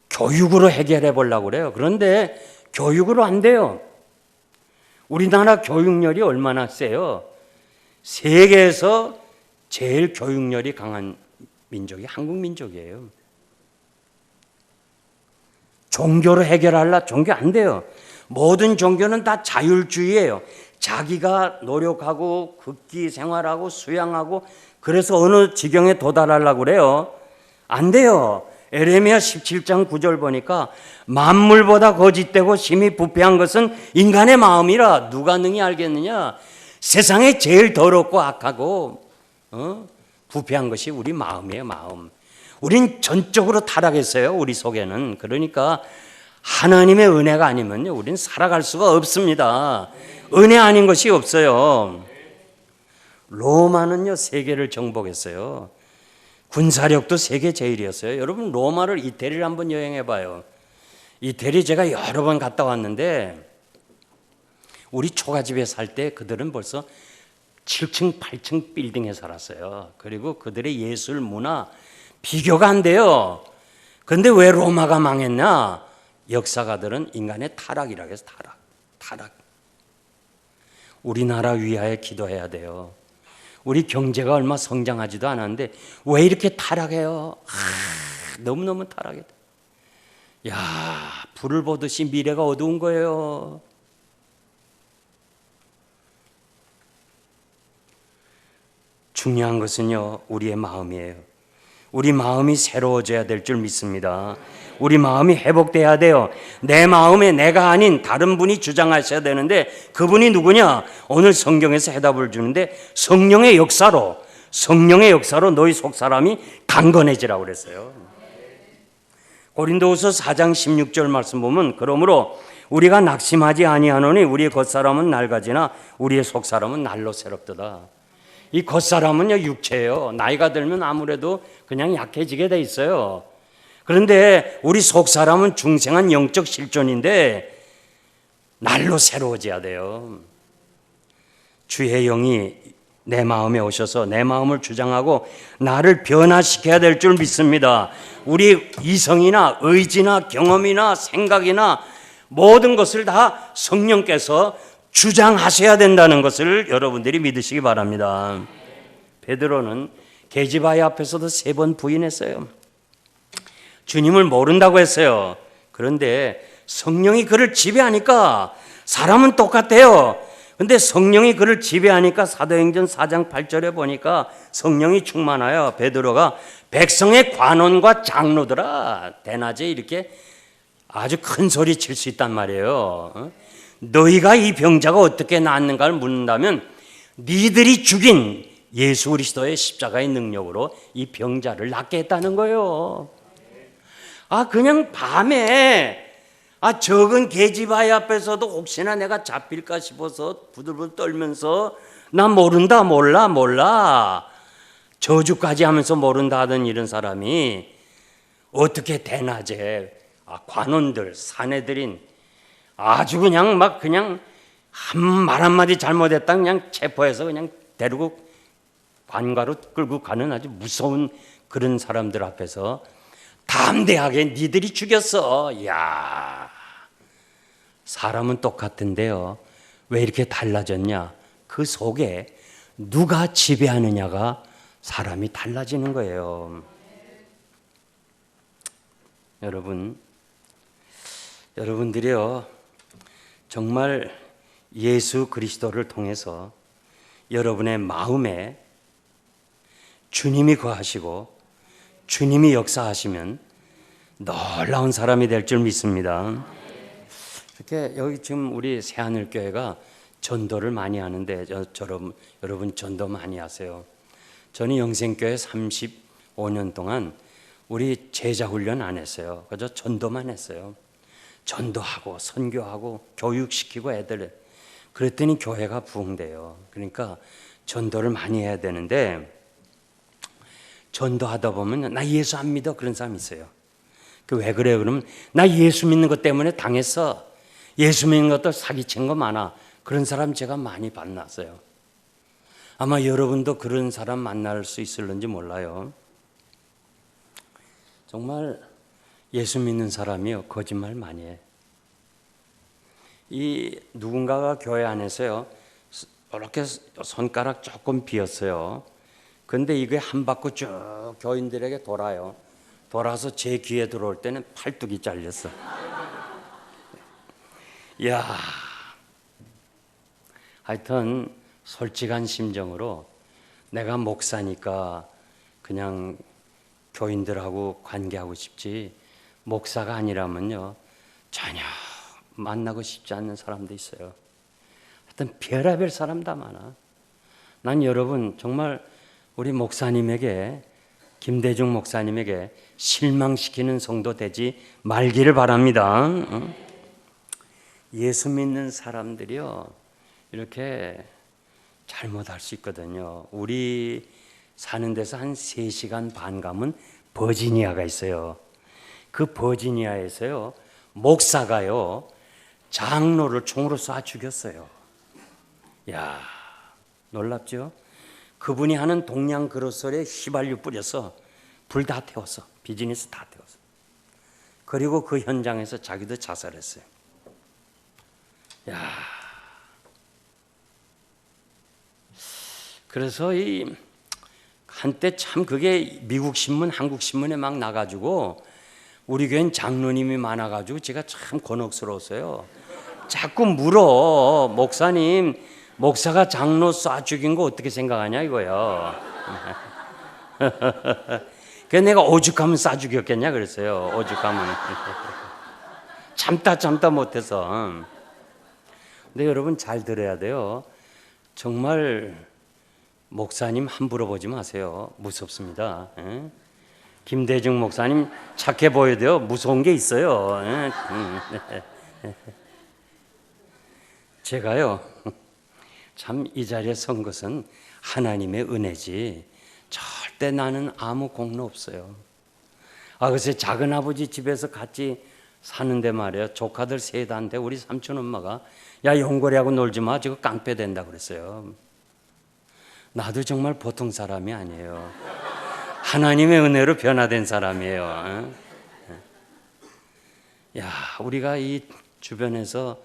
교육으로 해결해 보려고 그래요. 그런데 교육으로 안 돼요. 우리나라 교육열이 얼마나 세요. 세계에서 제일 교육열이 강한 민족이 한국 민족이에요. 종교로 해결하려, 종교 안 돼요. 모든 종교는 다 자율주의예요. 자기가 노력하고 극기 생활하고 수양하고 그래서 어느 지경에 도달하려고 그래요. 안 돼요. 에레미야 17장 9절 보니까 만물보다 거짓되고 심히 부패한 것은 인간의 마음이라 누가 능히 알겠느냐. 세상에 제일 더럽고 악하고 부패한 것이 우리 마음이에요. 마음. 우린 전적으로 타락했어요. 우리 속에는. 그러니까 하나님의 은혜가 아니면요 우린 살아갈 수가 없습니다. 은혜 아닌 것이 없어요. 로마는요 세계를 정복했어요. 군사력도 세계 제일이었어요. 여러분 로마를, 이태리를 한번 여행해 봐요. 이태리 제가 여러 번 갔다 왔는데 우리 초가집에 살 때 그들은 벌써 7층 8층 빌딩에 살았어요. 그리고 그들의 예술 문화 비교가 안 돼요. 그런데 왜 로마가 망했냐? 역사가들은 인간의 타락이라고 해서 타락. 우리나라 위하여 기도해야 돼요. 우리 경제가 얼마 성장하지도 않았는데 왜 이렇게 타락해요? 너무너무 타락해. 야, 불을 보듯이 미래가 어두운 거예요. 중요한 것은요 우리의 마음이에요. 우리 마음이 새로워져야 될 줄 믿습니다. 우리 마음이 회복돼야 돼요. 내 마음에 내가 아닌 다른 분이 주장하셔야 되는데 그분이 누구냐? 오늘 성경에서 해답을 주는데 성령의 역사로 너희 속사람이 강건해지라고 그랬어요. 고린도후서 4장 16절 말씀 보면 그러므로 우리가 낙심하지 아니하노니 우리의 겉사람은 낡아지나 우리의 속사람은 날로 새롭도다. 이 겉사람은요 육체예요. 나이가 들면 아무래도 그냥 약해지게 돼 있어요. 그런데 우리 속사람은 중생한 영적 실존인데 날로 새로워져야 돼요. 주의 영이 내 마음에 오셔서 내 마음을 주장하고 나를 변화시켜야 될 줄 믿습니다. 우리 이성이나 의지나 경험이나 생각이나 모든 것을 다 성령께서 주장하셔야 된다는 것을 여러분들이 믿으시기 바랍니다. 베드로는 계집아이 앞에서도 3번 부인했어요. 주님을 모른다고 했어요. 그런데 성령이 그를 지배하니까 사람은 똑같아요. 근데 성령이 그를 지배하니까 사도행전 4장 8절에 보니까 성령이 충만하여 베드로가 백성의 관원과 장로들아, 대낮에 이렇게 아주 큰 소리 칠 수 있단 말이에요. 너희가 이 병자가 어떻게 낫는가를 묻는다면 니들이 죽인 예수 그리스도의 십자가의 능력으로 이 병자를 낫게 했다는 거예요. 그냥 밤에 적은 계집아이 앞에서도 혹시나 내가 잡힐까 싶어서 부들부들 떨면서 나 모른다 몰라 저주까지 하면서 모른다 하던 이런 사람이 어떻게 대낮에 관원들 사내들인 아주 그냥 말 한마디 잘못했다 그냥 체포해서 그냥 데리고 관가로 끌고 가는 아주 무서운 그런 사람들 앞에서 담대하게 니들이 죽였어. 야, 사람은 똑같은데요 왜 이렇게 달라졌냐? 그 속에 누가 지배하느냐가 사람이 달라지는 거예요. 여러분들이요 정말 예수 그리스도를 통해서 여러분의 마음에 주님이 거하시고 주님이 역사하시면 놀라운 사람이 될 줄 믿습니다. 이렇게 여기 지금 우리 새하늘교회가 전도를 많이 하는데 여러분 전도 많이 하세요. 저는 영생교회 35년 동안 우리 제자 훈련 안 했어요. 그저 전도만 했어요. 전도하고 선교하고 교육시키고 애들. 그랬더니 교회가 부흥돼요. 그러니까 전도를 많이 해야 되는데 전도하다 보면 나 예수 안 믿어 그런 사람 있어요. 그 왜 그래? 그러면 나 예수 믿는 것 때문에 당했어. 예수 믿는 것도 사기친 거 많아. 그런 사람 제가 많이 만났어요. 아마 여러분도 그런 사람 만날 수 있을런지 몰라요. 정말 예수 믿는 사람이요 거짓말 많이 해. 이 누군가가 교회 안에서요 이렇게 손가락 조금 비었어요. 근데 이게 한 바퀴 쭉 교인들에게 돌아요. 돌아서 제 귀에 들어올 때는 팔뚝이 잘렸어. 이야, 하여튼 솔직한 심정으로 내가 목사니까 그냥 교인들하고 관계하고 싶지 목사가 아니라면요 전혀 만나고 싶지 않는 사람도 있어요. 하여튼 별의별 사람 다 많아. 난 여러분 정말 우리 목사님에게 김대중 목사님에게 실망시키는 성도 되지 말기를 바랍니다. 예수 믿는 사람들이요 이렇게 잘못할 수 있거든요. 우리 사는 데서 한 3시간 반 가면 버지니아가 있어요. 그 버지니아에서요 목사가요 장로를 총으로 쏴 죽였어요. 야, 놀랍죠? 그분이 하는 동양 그로설에 휘발유 뿌려서 불 다 태웠어. 비즈니스 다 태웠어. 그리고 그 현장에서 자기도 자살했어요. 야, 그래서 이 한때 참 그게 미국 신문, 한국 신문에 막 나가지고 우리 교회는 장로님이 많아가지고 제가 참 곤혹스러웠어요. 자꾸 물어. 목사님, 목사가 장로 쏴 죽인 거 어떻게 생각하냐 이거요. 그래서 내가 오죽하면 쏴 죽였겠냐 그랬어요. 오죽하면. 참다 못해서. 근데 여러분 잘 들어야 돼요. 정말 목사님 함부로 보지 마세요. 무섭습니다. 김대중 목사님 착해 보여도요 무서운 게 있어요. 제가요 참 이 자리에 선 것은 하나님의 은혜지 절대 나는 아무 공로 없어요. 글쎄 작은 아버지 집에서 같이 사는데 말이에요. 조카들 셋한테 우리 삼촌 엄마가 야 용고리하고 놀지 마. 저거 깡패 된다 그랬어요. 나도 정말 보통 사람이 아니에요. 하나님의 은혜로 변화된 사람이에요. 야, 우리가 이 주변에서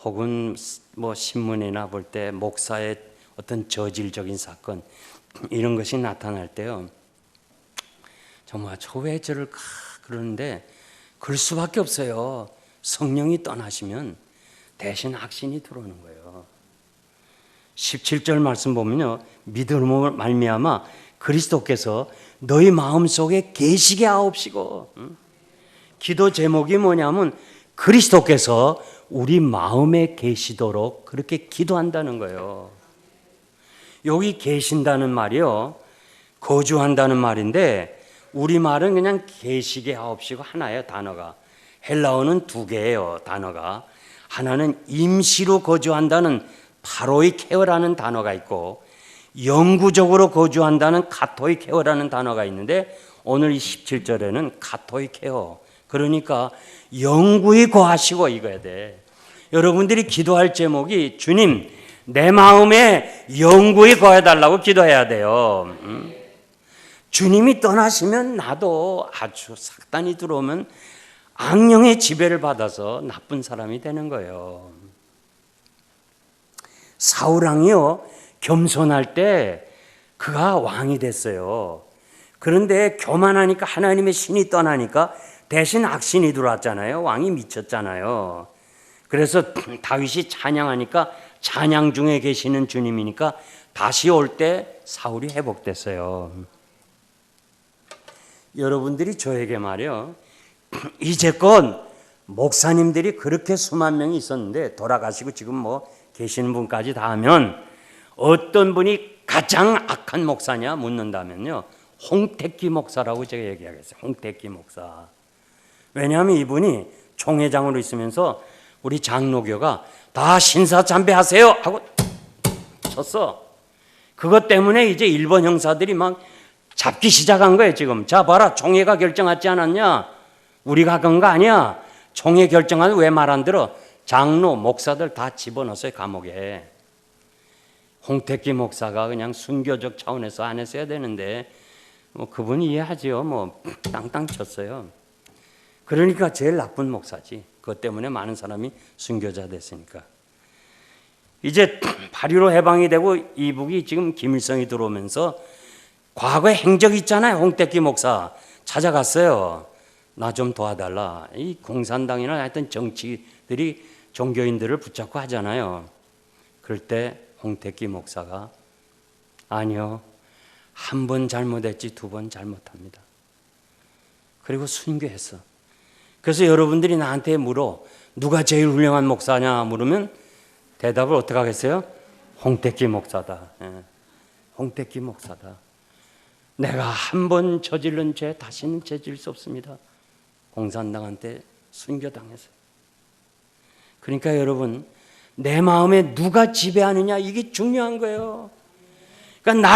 혹은 뭐 신문이나 볼 때 목사의 어떤 저질적인 사건 이런 것이 나타날 때요. 정말 저 왜 저럴까 그러는데 그럴 수밖에 없어요. 성령이 떠나시면 대신 악신이 들어오는 거예요. 17절 말씀 보면요. 믿음으로 말미암아 그리스도께서 너희 마음속에 계시게 하옵시고 기도 제목이 뭐냐면 그리스도께서 우리 마음에 계시도록 그렇게 기도한다는 거예요. 여기 계신다는 말이요. 거주한다는 말인데 우리말은 그냥 계시게 하옵시고 하나예요. 단어가. 헬라어는 2개예요. 단어가. 하나는 임시로 거주한다는 파로이케어라는 단어가 있고 영구적으로 거주한다는 카토이케어라는 단어가 있는데 오늘 이 17절에는 카토이케어 그러니까 영구히 거하시고 이거야 돼. 여러분들이 기도할 제목이 주님 내 마음에 영구히 거해달라고 기도해야 돼요. 주님이 떠나시면 나도 아주 삭단이 들어오면 악령의 지배를 받아서 나쁜 사람이 되는 거예요. 사울왕이요 겸손할 때 그가 왕이 됐어요. 그런데 교만하니까 하나님의 신이 떠나니까 대신 악신이 들어왔잖아요. 왕이 미쳤잖아요. 그래서 다윗이 찬양하니까 찬양 중에 계시는 주님이니까 다시 올 때 사울이 회복됐어요. 여러분들이 저에게 말이요 이제껏 목사님들이 그렇게 수만 명이 있었는데 돌아가시고 지금 뭐 계시는 분까지 다 하면 어떤 분이 가장 악한 목사냐 묻는다면요 홍택기 목사라고 제가 얘기하겠어요. 홍택기 목사. 왜냐하면 이분이 총회장으로 있으면서 우리 장로교가 다 신사참배하세요 하고 쳤어. 그것 때문에 이제 일본 형사들이 막 잡기 시작한 거예요 지금. 자 봐라, 총회가 결정하지 않았냐? 우리가 한 거 아니야. 총회 결정하면 왜 말 안 들어? 장로, 목사들 다 집어넣었어요 감옥에. 홍택기 목사가 그냥 순교적 차원에서 안 했어야 되는데 뭐 그분이 이해하죠. 뭐 땅땅 쳤어요. 그러니까 제일 나쁜 목사지. 그것 때문에 많은 사람이 순교자 됐으니까. 이제 8.15 해방이 되고 이북이 지금 김일성이 들어오면서 과거에 행적 있잖아요. 홍택기 목사 찾아갔어요. 나 좀 도와달라. 이 공산당이나 하여튼 정치들이 종교인들을 붙잡고 하잖아요. 그럴 때 홍택기 목사가 아니요, 한 번 잘못했지 두 번 잘못합니다. 그리고 순교했어. 그래서 여러분들이 나한테 물어 누가 제일 훌륭한 목사냐 물으면 대답을 어떻게 하겠어요? 홍택기 목사다. 예. 홍택기 목사다. 내가 한 번 저지른 죄 다시는 저질 수 없습니다. 공산당한테 순교당했어요. 그러니까 여러분, 내 마음에 누가 지배하느냐 이게 중요한 거예요. 그러니까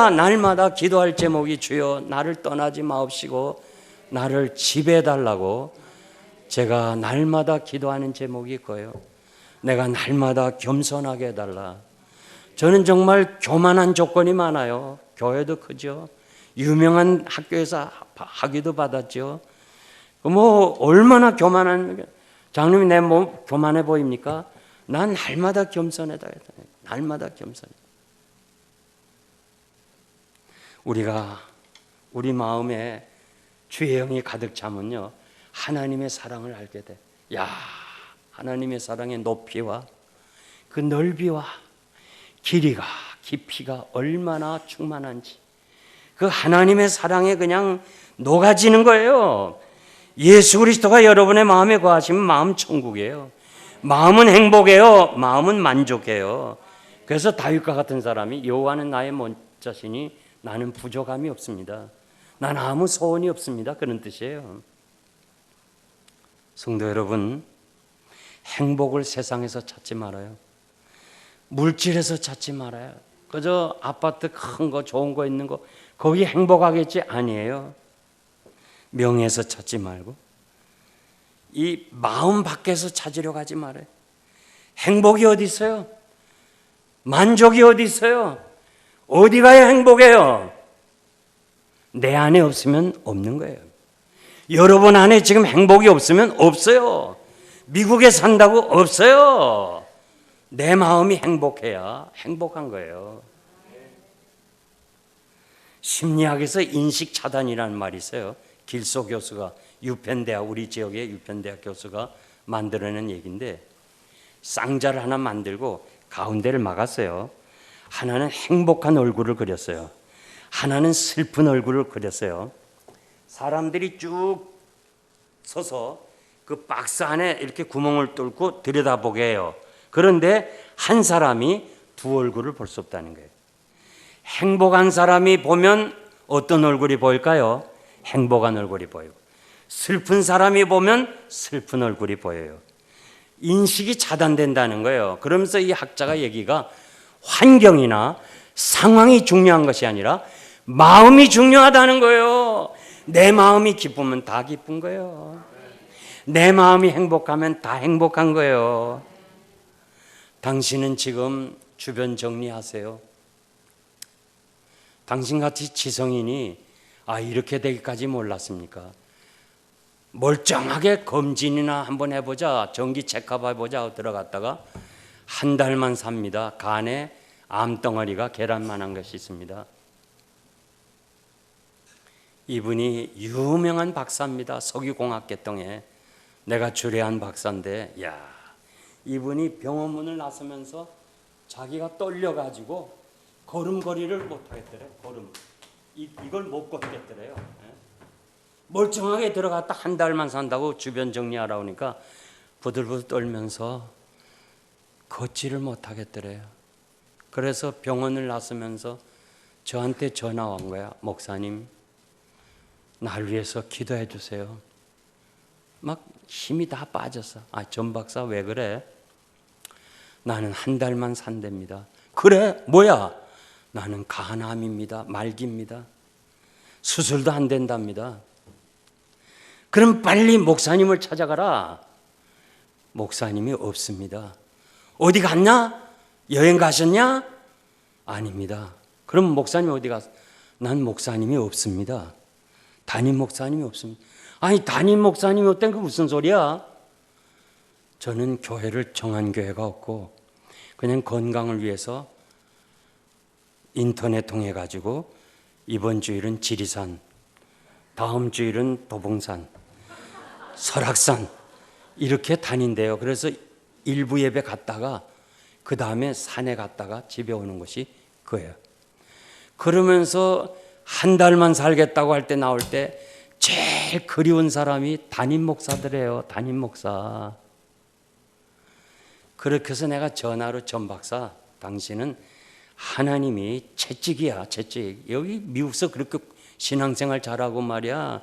날마다 기도할 제목이 주여 나를 떠나지 마옵시고 나를 지배해달라고 제가 날마다 기도하는 제목이 그거예요. 내가 날마다 겸손하게 해달라. 저는 정말 교만한 조건이 많아요. 교회도 크죠. 유명한 학교에서 학위도 받았죠. 뭐 얼마나 교만한, 장님이 내 몸 교만해 보입니까? 난 날마다 겸손하다. 날마다 겸손해. 우리가 우리 마음에 주의 영이 가득 차면요 하나님의 사랑을 알게 돼. 야, 하나님의 사랑의 높이와 그 넓이와 길이가 깊이가 얼마나 충만한지 그 하나님의 사랑에 그냥 녹아지는 거예요. 예수 그리스도가 여러분의 마음에 거하시면 마음 천국이에요. 마음은 행복해요. 마음은 만족해요. 그래서 다윗과 같은 사람이 여호와는 나의 먼자시니 나는 부족함이 없습니다. 난 아무 소원이 없습니다. 그런 뜻이에요. 성도 여러분, 행복을 세상에서 찾지 말아요. 물질에서 찾지 말아요. 그저 아파트 큰 거 좋은 거 있는 거 거기 행복하겠지? 아니에요. 명예에서 찾지 말고 이 마음 밖에서 찾으려고 하지 말아요. 행복이 어디 있어요? 만족이 어디 있어요? 어디 가야 행복해요? 내 안에 없으면 없는 거예요. 여러분 안에 지금 행복이 없으면 없어요. 미국에 산다고 없어요. 내 마음이 행복해야 행복한 거예요. 심리학에서 인식 차단이라는 말이 있어요. 길소 교수가 유펜대학, 우리 지역의 유펜대학 교수가 만들어낸 얘기인데 쌍자를 하나 만들고 가운데를 막았어요. 하나는 행복한 얼굴을 그렸어요. 하나는 슬픈 얼굴을 그렸어요. 사람들이 쭉 서서 그 박스 안에 이렇게 구멍을 뚫고 들여다보게 해요. 그런데 한 사람이 두 얼굴을 볼 수 없다는 거예요. 행복한 사람이 보면 어떤 얼굴이 보일까요? 행복한 얼굴이 보이고 슬픈 사람이 보면 슬픈 얼굴이 보여요. 인식이 차단된다는 거예요. 그러면서 이 학자가 얘기가 환경이나 상황이 중요한 것이 아니라 마음이 중요하다는 거예요. 내 마음이 기쁘면 다 기쁜 거예요. 내 마음이 행복하면 다 행복한 거예요. 당신은 지금 주변 정리하세요. 당신같이 지성인이 이렇게 되기까지 몰랐습니까? 멀쩡하게 검진이나 한번 해보자, 정기 체크업 해보자 하고 들어갔다가 한 달만 삽니다. 간에 암덩어리가 계란만한 것이 있습니다. 이분이 유명한 박사입니다. 석유공학계통에 내가 주례한 박사인데, 야, 이분이 병원문을 나서면서 자기가 떨려가지고 걸음걸이를 못하겠더래요. 이걸 못 걷겠더래요. 멀쩡하게 들어갔다 한 달만 산다고 주변 정리하라 오니까 부들부들 떨면서 걷지를 못하겠더래요. 그래서 병원을 나서면서 저한테 전화 온 거야. 목사님, 날 위해서 기도해 주세요. 막 힘이 다 빠졌어. 전 박사 왜 그래? 나는 한 달만 산답니다. 그래? 뭐야? 나는 간암입니다. 말기입니다. 수술도 안 된답니다. 그럼 빨리 목사님을 찾아가라. 목사님이 없습니다. 어디 갔냐? 여행 가셨냐? 아닙니다. 그럼 목사님 어디 갔어? 난 목사님이 없습니다. 담임 목사님이 없습니다. 아니 담임 목사님이 없다는 게 무슨 소리야? 저는 교회를 정한 교회가 없고 그냥 건강을 위해서 인터넷 통해 가지고 이번 주일은 지리산, 다음 주일은 도봉산, 설악산 이렇게 다닌대요. 그래서 일부 예배 갔다가 그 다음에 산에 갔다가 집에 오는 것이 그예요. 그러면서 한 달만 살겠다고 할 때 나올 때 제일 그리운 사람이 담임 목사들이에요. 담임 목사. 그렇게 해서 내가 전화로 전 박사, 당신은 하나님이 채찍이야, 채찍. 여기 미국에서 그렇게 신앙생활 잘하고 말이야.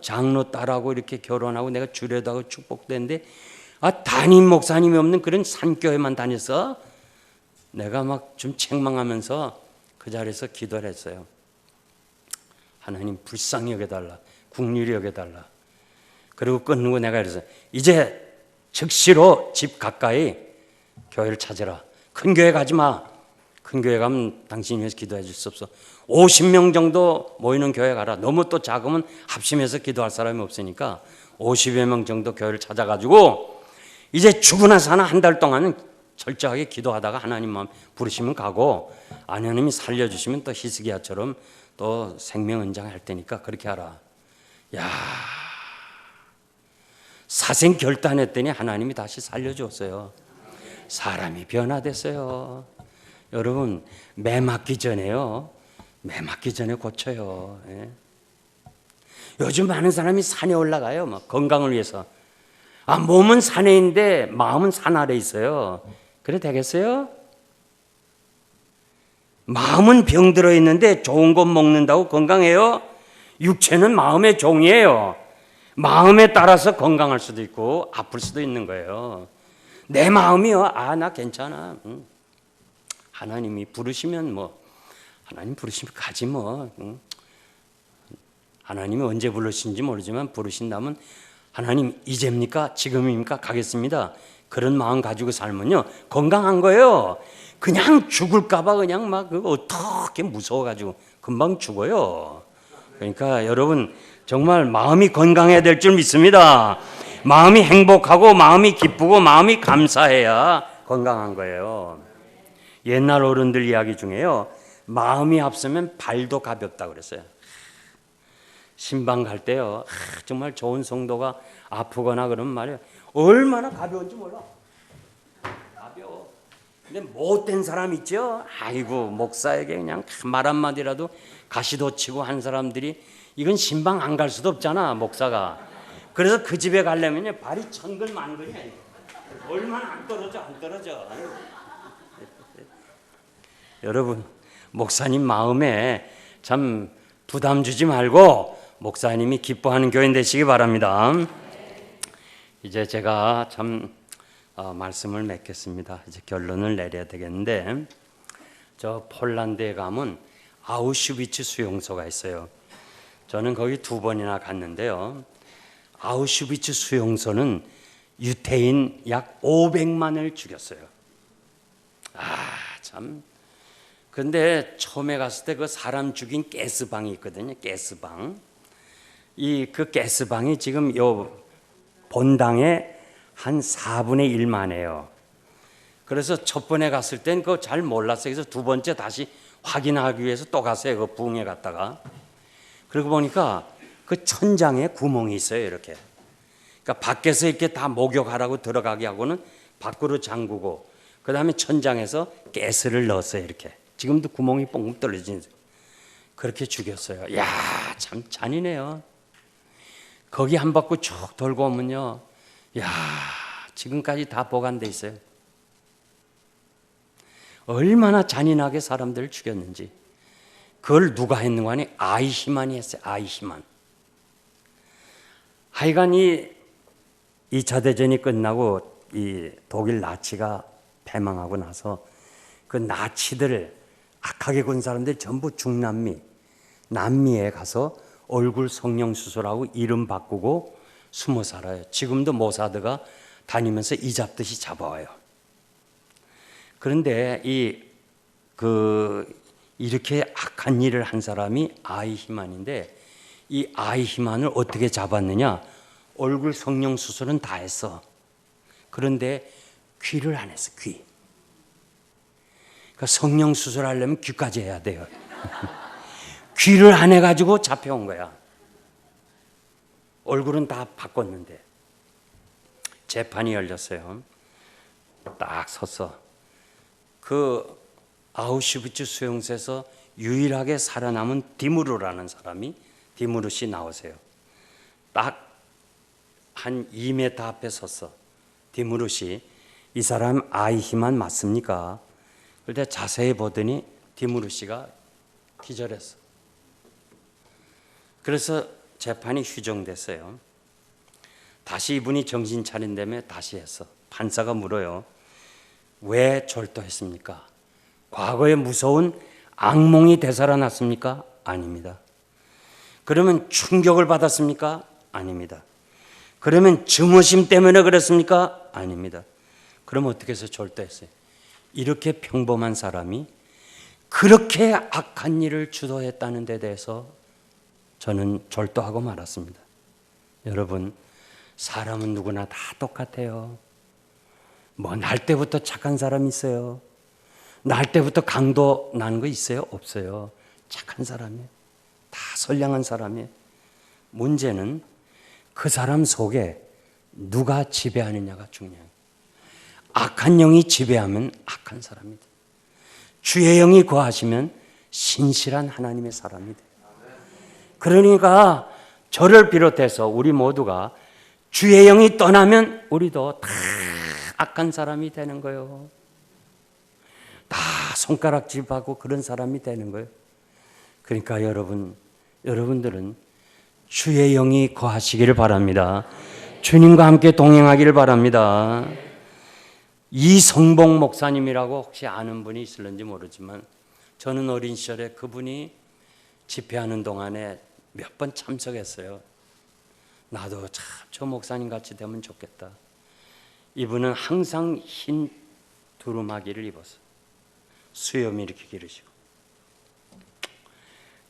장로 딸하고 이렇게 결혼하고 내가 주례도 하고 축복됐는데 담임 목사님이 없는 그런 산교회만 다녔어. 내가 막 좀 책망하면서 그 자리에서 기도를 했어요. 하나님 불쌍히 여겨달라. 국률이 여겨달라. 그리고 끊고 내가 그래서 이제 즉시로 집 가까이 교회를 찾으라. 큰 교회 가지 마. 큰 교회 가면 당신이 위해서 기도해 줄 수 없어. 50명 정도 모이는 교회 가라. 너무 또 작으면 합심해서 기도할 사람이 없으니까 50여 명 정도 교회를 찾아가지고 이제 죽고 나서 한 달 동안은 철저하게 기도하다가 하나님 마음 부르시면 가고 하나님이 살려주시면 또 히스기야처럼 또 생명은장 할 테니까 그렇게 하라. 야, 사생 결단했더니 하나님이 다시 살려줬어요. 사람이 변화됐어요. 여러분 매 맞기 전에요. 매 맞기 전에 고쳐요. 예. 요즘 많은 사람이 산에 올라가요. 막 건강을 위해서. 몸은 산에 있는데 마음은 산 아래 있어요. 그래 되겠어요? 마음은 병들어 있는데 좋은 것 먹는다고 건강해요? 육체는 마음의 종이에요. 마음에 따라서 건강할 수도 있고 아플 수도 있는 거예요. 내 마음이요. 나 괜찮아. 하나님이 부르시면 하나님 부르시면 가지 뭐. 하나님이 언제 부르신지 모르지만 부르신다면 하나님 이제입니까? 지금입니까? 가겠습니다. 그런 마음 가지고 살면요 건강한 거예요. 그냥 죽을까봐 그냥 막 어떻게 무서워가지고 금방 죽어요. 그러니까 여러분 정말 마음이 건강해야 될 줄 믿습니다. 마음이 행복하고 마음이 기쁘고 마음이 감사해야 건강한 거예요. 옛날 어른들 이야기 중에요 마음이 앞서면 발도 가볍다 그랬어요. 신방 갈 때요 정말 좋은 성도가 아프거나 그러면 말이에요 얼마나 가벼운지 몰라. 가벼워. 근데 못된 사람 있죠. 아이고 목사에게 그냥 말 한마디라도 가시도치고 한 사람들이 이건 신방 안 갈 수도 없잖아 목사가. 그래서 그 집에 가려면 발이 천근만근이야. 얼마나 안 떨어져. 여러분 목사님 마음에 참 부담 주지 말고 목사님이 기뻐하는 교인 되시기 바랍니다. 이제 제가 참 말씀을 맺겠습니다. 이제 결론을 내려야 되겠는데 저 폴란드에 가면 아우슈비츠 수용소가 있어요. 저는 거기 2번이나 갔는데요. 아우슈비츠 수용소는 유태인 약 500만을 죽였어요. 참. 근데 처음에 갔을 때 그 사람 죽인 가스방이 있거든요. 가스방. 그 가스방이 지금 요 본당의 한 4분의 1만 해요. 그래서 첫 번에 갔을 땐 그거 잘 몰랐어요. 그래서 두 번째 다시 확인하기 위해서 또 갔어요. 그 부흥회 갔다가. 그러고 보니까 그 천장에 구멍이 있어요. 이렇게. 그러니까 밖에서 이렇게 다 목욕하라고 들어가게 하고는 밖으로 잠그고 그 다음에 천장에서 가스를 넣었어요. 이렇게. 지금도 구멍이 뻥뻥 뚫려진. 그렇게 죽였어요. 야, 참 잔인해요. 거기 한 바퀴 쭉 돌고 오면요. 야, 지금까지 다 보관돼 있어요. 얼마나 잔인하게 사람들을 죽였는지. 그걸 누가 했는 거 아니? 아이히만이 했어요. 아이히만. 하여간 이 2차 대전이 끝나고 이 독일 나치가 패망하고 나서 그 나치들 악하게 군 사람들 전부 중남미, 남미에 가서 얼굴 성형 수술하고 이름 바꾸고 숨어 살아요. 지금도 모사드가 다니면서 이 잡듯이 잡아와요. 그런데 이렇게 악한 일을 한 사람이 아이히만인데, 이 아이히만을 어떻게 잡았느냐? 얼굴 성형 수술은 다 했어. 그런데 귀를 안 했어. 귀. 그러니까 성형 수술하려면 귀까지 해야 돼요. 귀를 안 해가지고 잡혀온 거야. 얼굴은 다 바꿨는데. 재판이 열렸어요. 딱 섰어. 그 아우슈비츠 수용소에서 유일하게 살아남은 디무르라는 사람이, 디무르씨 나오세요. 딱 한 2m 앞에 섰어. 디무르씨, 이 사람 아이히만 맞습니까? 그런데 자세히 보더니 디무르씨가 기절했어. 그래서 재판이 휴정됐어요. 다시 이분이 정신 차린 다음에 다시 했어. 판사가 물어요. 왜 절도했습니까? 과거에 무서운 악몽이 되살아났습니까? 아닙니다. 그러면 충격을 받았습니까? 아닙니다. 그러면 증오심 때문에 그랬습니까? 아닙니다. 그럼 어떻게 해서 절도했어요? 이렇게 평범한 사람이 그렇게 악한 일을 주도했다는 데 대해서 저는 절도하고 말았습니다. 여러분, 사람은 누구나 다 똑같아요. 뭐 날 때부터 착한 사람 있어요. 날 때부터 강도 나는 거 있어요? 없어요. 착한 사람이에요. 다 선량한 사람이에요. 문제는 그 사람 속에 누가 지배하느냐가 중요해요. 악한 영이 지배하면 악한 사람이 돼요. 주의 영이 거하시면 신실한 하나님의 사람이 돼요. 그러니까 저를 비롯해서 우리 모두가 주의 영이 떠나면 우리도 다 악한 사람이 되는 거예요. 다 손가락질하고 그런 사람이 되는 거예요. 그러니까 여러분들은 주의 영이 거하시기를 바랍니다. 주님과 함께 동행하기를 바랍니다. 이성봉 목사님이라고 혹시 아는 분이 있을는지 모르지만, 저는 어린 시절에 그분이 집회하는 동안에 몇 번 참석했어요. 나도 참 저 목사님 같이 되면 좋겠다. 이분은 항상 흰 두루마기를 입었어요. 수염이 이렇게 기르시고.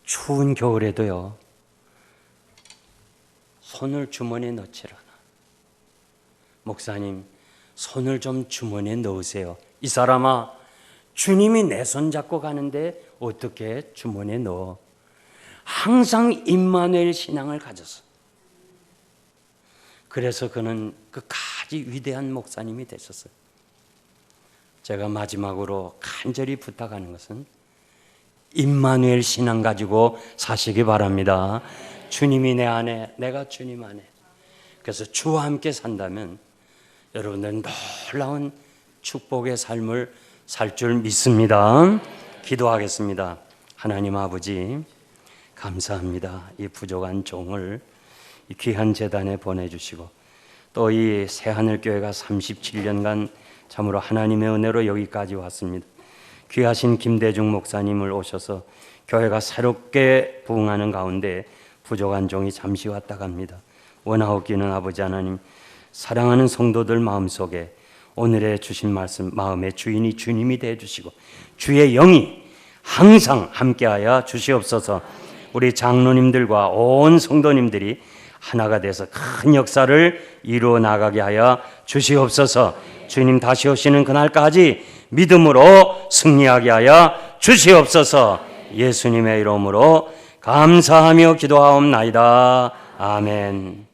추운 겨울에도요, 손을 주머니에 넣질 않아. 목사님, 손을 좀 주머니에 넣으세요. 이 사람아, 주님이 내 손 잡고 가는데 어떻게 주머니에 넣어? 항상 임마누엘 신앙을 가졌어. 그래서 그는 끝까지 위대한 목사님이 됐었어요. 제가 마지막으로 간절히 부탁하는 것은 임마누엘 신앙 가지고 사시기 바랍니다. 주님이 내 안에, 내가 주님 안에. 그래서 주와 함께 산다면 여러분들은 놀라운 축복의 삶을 살 줄 믿습니다. 기도하겠습니다. 하나님 아버지, 감사합니다. 이 부족한 종을 이 귀한 재단에 보내주시고, 또 이 새하늘교회가 37년간 참으로 하나님의 은혜로 여기까지 왔습니다. 귀하신 김대중 목사님을 오셔서 교회가 새롭게 부흥하는 가운데 부족한 종이 잠시 왔다 갑니다. 원하옵기는 아버지 하나님, 사랑하는 성도들 마음속에 오늘의 주신 말씀, 마음의 주인이 주님이 되어 주시고 주의 영이 항상 함께하여 주시옵소서. 우리 장로님들과 온 성도님들이 하나가 돼서 큰 역사를 이루어 나가게 하여 주시옵소서. 주님 다시 오시는 그날까지 믿음으로 승리하게 하여 주시옵소서. 예수님의 이름으로 감사하며 기도하옵나이다. 아멘.